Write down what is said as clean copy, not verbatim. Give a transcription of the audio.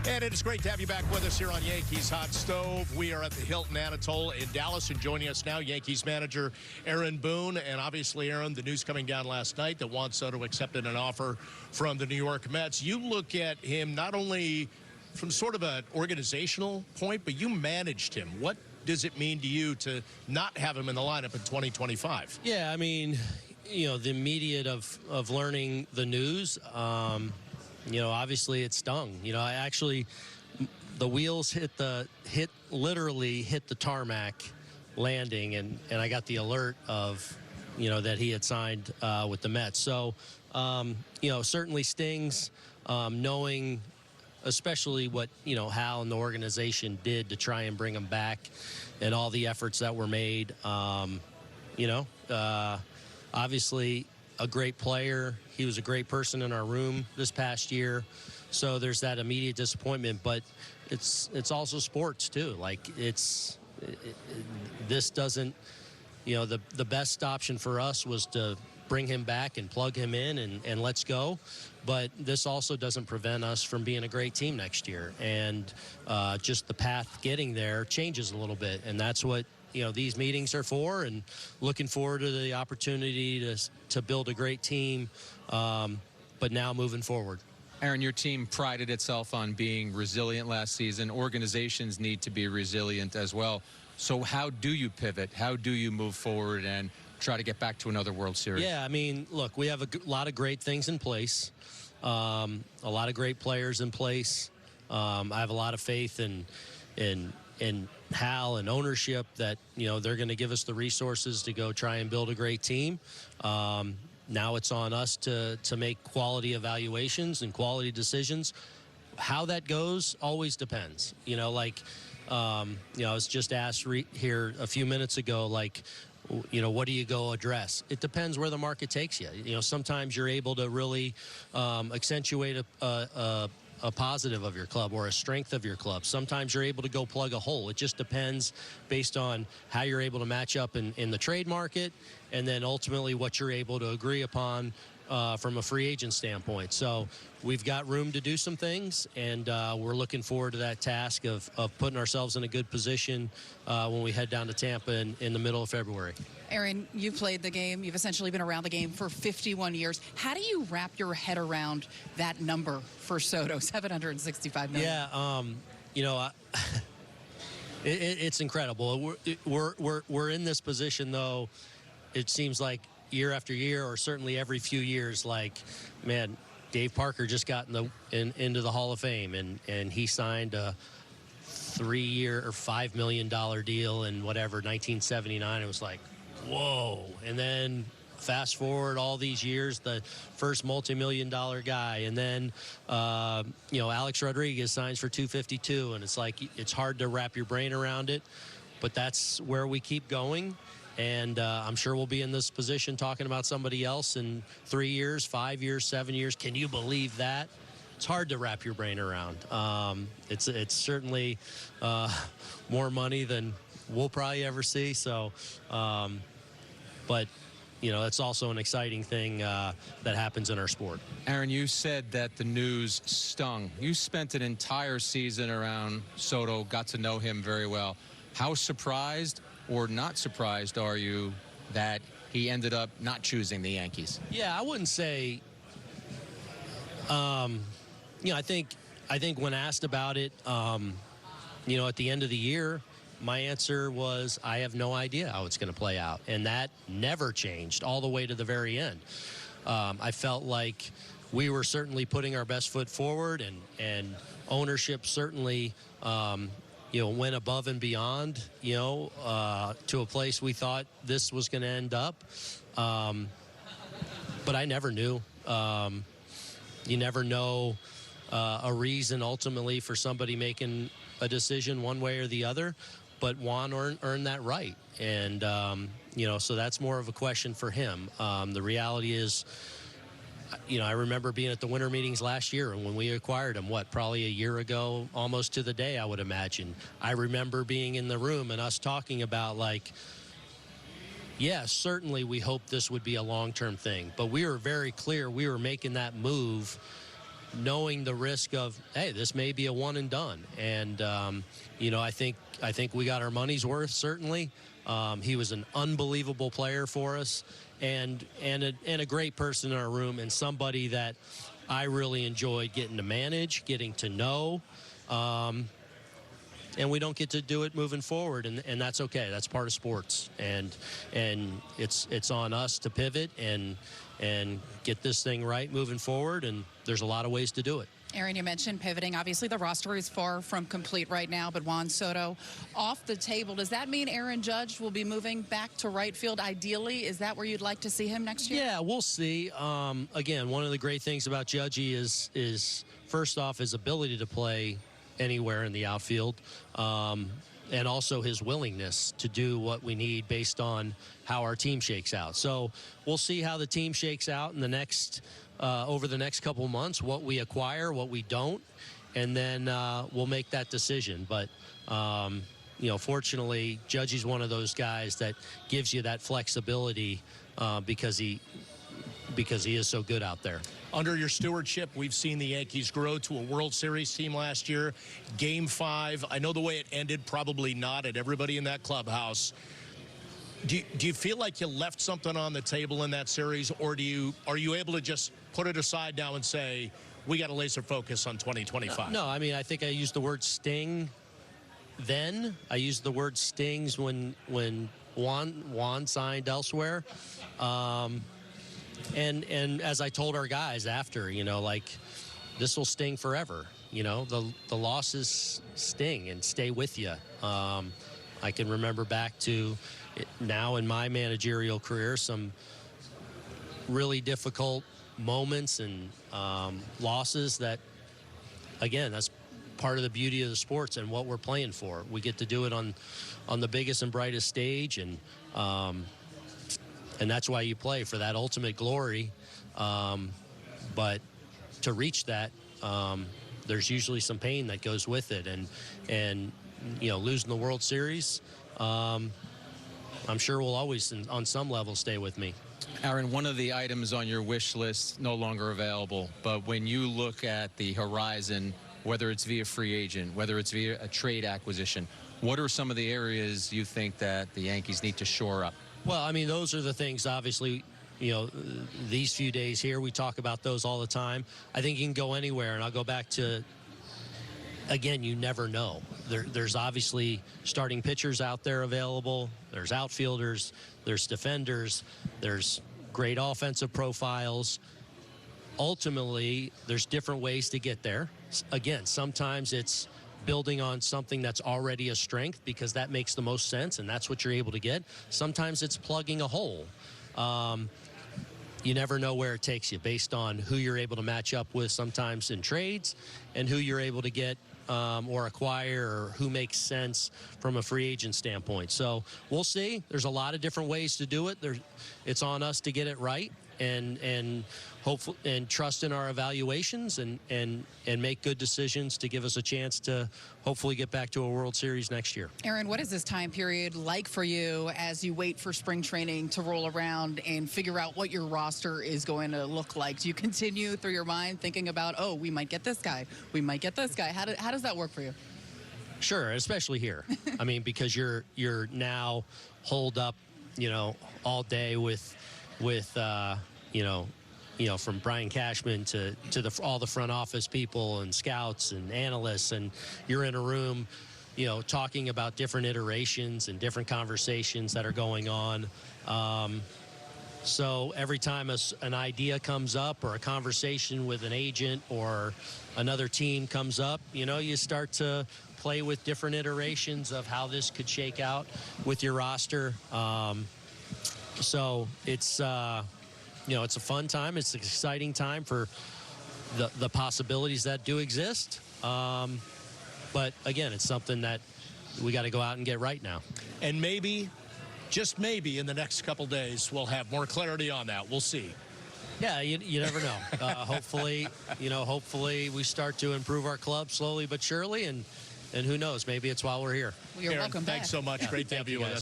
And it is great to have you back with us here on Yankees Hot Stove. We are at the Hilton Anatole in Dallas, and joining us now, Yankees manager Aaron Boone. And obviously, Aaron, the news coming down last night that Juan Soto accepted an offer from the New York Mets. You look at him not only from sort of an organizational point, but you managed him. What does it mean to you to not have him in the lineup in 2025? Yeah, I mean, the immediate of learning the news, obviously it stung. I actually, the wheels literally hit the tarmac landing, and I got the alert of, that he had signed with the Mets. So, certainly stings, knowing especially what, Hal and the organization did to try and bring him back and all the efforts that were made. Obviously a great player. He was a great person in our room this past year. So there's that immediate disappointment, but it's also sports too. Like this doesn't, the best option for us was to bring him back and plug him in and let's go. But this also doesn't prevent us from being a great team next year. And just the path getting there changes a little bit. And that's what, these meetings are for, and looking forward to the opportunity to build a great team, but now moving forward. Aaron, your team prided itself on being resilient last season. Organizations need to be resilient as well. So how do you pivot? How do you move forward and try to get back to another World Series? Yeah, I mean, look, we have a lot of great things in place, a lot of great players in place. I have a lot of faith in Hal and ownership that, they're going to give us the resources to go try and build a great team. Now it's on us to make quality evaluations and quality decisions. How that goes always depends. I was just asked here a few minutes ago, what do you go address? It depends where the market takes you. Sometimes you're able to really accentuate a positive of your club or a strength of your club. Sometimes you're able to go plug a hole. It just depends based on how you're able to match up in the trade market, and then ultimately what you're able to agree upon from a free agent standpoint. So we've got room to do some things, and we're looking forward to that task of putting ourselves in a good position when we head down to Tampa in the middle of February. Aaron, you've played the game. You've essentially been around the game for 51 years. How do you wrap your head around that number for Soto, $765 million? Yeah, it's incredible. We're in this position, though. It seems like year after year, or certainly every few years, man, Dave Parker just got into the Hall of Fame, and he signed a 3-year or $5 million deal in 1979. It was like, whoa. And then fast forward all these years, the first multi-million-dollar guy, and then Alex Rodriguez signs for $252, and it's hard to wrap your brain around it, but that's where we keep going. And I'm sure we'll be in this position talking about somebody else in 3 years, 5 years, 7 years. Can you believe that? It's hard to wrap your brain around. It's certainly more money than we'll probably ever see. So, but it's also an exciting thing that happens in our sport. Aaron, you said that the news stung. You spent an entire season around Soto, got to know him very well. How surprised or not surprised are you that he ended up not choosing the Yankees? Yeah, I wouldn't say. I think when asked about it, at the end of the year, my answer was I have no idea how it's going to play out, and that never changed all the way to the very end. I felt like we were certainly putting our best foot forward, and ownership certainly. Went above and beyond, to a place we thought this was going to end up. But I never knew. You never know a reason ultimately for somebody making a decision one way or the other. But Juan earned that right. And, so that's more of a question for him. The reality is, I remember being at the winter meetings last year, and when we acquired him, probably a year ago, almost to the day, I would imagine. I remember being in the room and us talking about, yeah, certainly we hoped this would be a long-term thing, but we were very clear we were making that move knowing the risk of, hey, this may be a one and done. And I think we got our money's worth, certainly. He was an unbelievable player for us, and a great person in our room, and somebody that I really enjoyed getting to manage, getting to know. And we don't get to do it moving forward, and that's okay. That's part of sports, and it's on us to pivot and get this thing right moving forward. And there's a lot of ways to do it. Aaron, you mentioned pivoting. Obviously, the roster is far from complete right now, but Juan Soto off the table. Does that mean Aaron Judge will be moving back to right field ideally? Is that where you'd like to see him next year? Yeah, we'll see. Again, one of the great things about Judgey is first off, his ability to play anywhere in the outfield, and also his willingness to do what we need based on how our team shakes out. So we'll see how the team shakes out in the next over the next couple months, what we acquire, what we don't, and then we'll make that decision. But fortunately, Judgey's one of those guys that gives you that flexibility because he is so good out there. Under your stewardship, we've seen the Yankees grow to a World Series team last year. Game 5, I know the way it ended probably nodded everybody in that clubhouse. Do you feel like you left something on the table in that series, or are you able to just put it aside now and say, we got to laser focus on 2025? No, I mean, I think I used the word sting then. I used the word stings when Juan signed elsewhere. And as I told our guys after, this will sting forever. The losses sting and stay with you. I can remember back to now in my managerial career, some really difficult moments and losses that, again, that's part of the beauty of the sports and what we're playing for. We get to do it on the biggest and brightest stage, and that's why you play, for that ultimate glory. But to reach that, there's usually some pain that goes with it. And losing the World Series, I'm sure will always, on some level, stay with me. Aaron, one of the items on your wish list no longer available, but when you look at the horizon, whether it's via free agent, whether it's via a trade acquisition, what are some of the areas you think that the Yankees need to shore up? Well, I mean, those are the things, obviously, these few days here, we talk about those all the time. I think you can go anywhere, and I'll go back to, again, you never know. There's obviously starting pitchers out there available. There's outfielders. There's defenders. There's great offensive profiles. Ultimately, there's different ways to get there. Again, sometimes it's building on something that's already a strength because that makes the most sense, and that's what you're able to get. Sometimes it's plugging a hole. You never know where it takes you based on who you're able to match up with sometimes in trades and who you're able to get or acquire, or who makes sense from a free agent standpoint. So we'll see. There's a lot of different ways to do it. It's on us to get it right and hopefully and trust in our evaluations and make good decisions to give us a chance to hopefully get back to a World Series next year. Aaron, what is this time period like for you as you wait for spring training to roll around and figure out what your roster is going to look like? Do you continue through your mind thinking about, oh, we might get this guy, we might get this guy? How does that work for you? Sure, especially here. I mean, because you're now holed up, all day with from Brian Cashman to all the front office people and scouts and analysts, and you're in a room, talking about different iterations and different conversations that are going on. So every time an idea comes up or a conversation with an agent or another team comes up, you start to play with different iterations of how this could shake out with your roster. So it's it's a fun time. It's an exciting time for the possibilities that do exist. But again, it's something that we got to go out and get right now. And maybe, just maybe, in the next couple days, we'll have more clarity on that. We'll see. Yeah, you never know. Hopefully we start to improve our club slowly but surely, and who knows, maybe it's while we're here. Well, you're Aaron, welcome back. thanks so much. Great to have you with us.